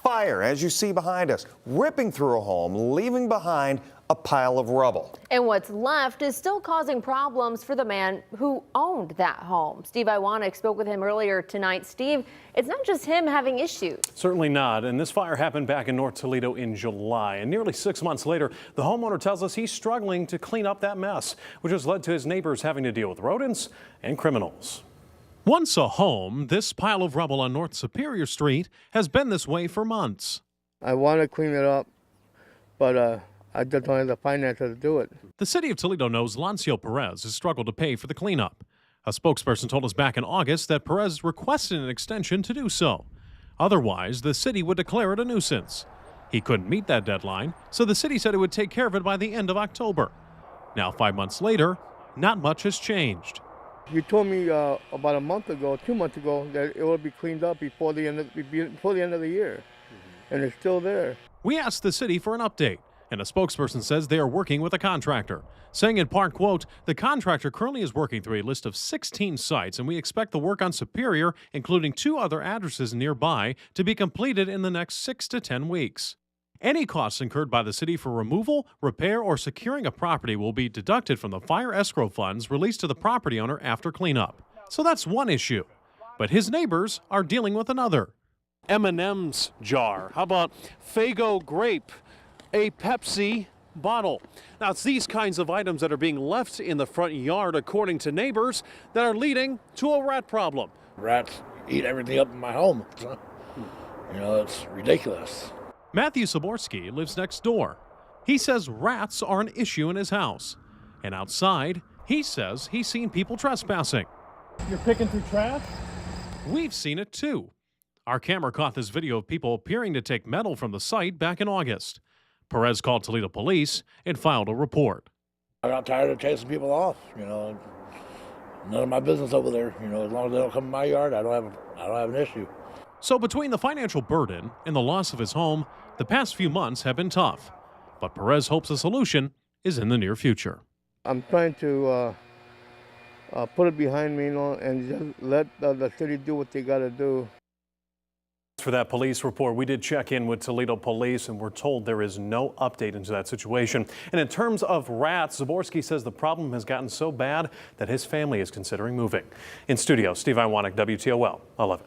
fire, as you see behind us, ripping through a home, leaving behind a pile of rubble. And what's left is still causing problems for the man who owned that home. Steve Iwanek spoke with him earlier tonight. Steve, it's not just him having issues. Certainly not. And this fire happened back in North Toledo in July. And nearly 6 months later, the homeowner tells us he's struggling to clean up that mess, which has led to his neighbors having to deal with rodents and criminals. Once a home, this pile of rubble on North Superior Street has been this way for months. I want to clean it up, but I just don't have the finances to do it. The city of Toledo knows Loncio Perez has struggled to pay for the cleanup. A spokesperson told us back in August that Perez requested an extension to do so. Otherwise, the city would declare it a nuisance. He couldn't meet that deadline, so the city said it would take care of it by the end of October. Now, 5 months later, not much has changed. You told me about a month ago, 2 months ago, that it would be cleaned up before the end of the year, and it's still there. We asked the city for an update, and a spokesperson says they are working with a contractor, saying in part, quote, the contractor currently is working through a list of 16 sites, and we expect the work on Superior, including 2 other addresses nearby, to be completed in the next 6 to 10 weeks. Any costs incurred by the city for removal, repair, or securing a property will be deducted from the fire escrow funds released to the property owner after cleanup. So that's one issue. But his neighbors are dealing with another. M&M's jar. How about Faygo grape? A Pepsi bottle. Now, it's these kinds of items that are being left in the front yard, according to neighbors, that are leading to a rat problem. Rats eat everything up in my home. You know, it's ridiculous. Matthew Saborski lives next door. He says rats are an issue in his house. And outside, he says he's seen people trespassing. You're picking through trash? We've seen it too. Our camera caught this video of people appearing to take metal from the site back in August. Perez called Toledo police and filed a report. I got tired of chasing people off. You know, none of my business over there. You know, as long as they don't come in my yard, I don't have an issue. So between the financial burden and the loss of his home, the past few months have been tough. But Perez hopes a solution is in the near future. I'm trying to put it behind me, you know, and just let the city do what they got to do. For that police report, we did check in with Toledo police and we're told there is no update into that situation. And in terms of rats, Zaborski says the problem has gotten so bad that his family is considering moving. In studio, Steve Iwanek, WTOL 11.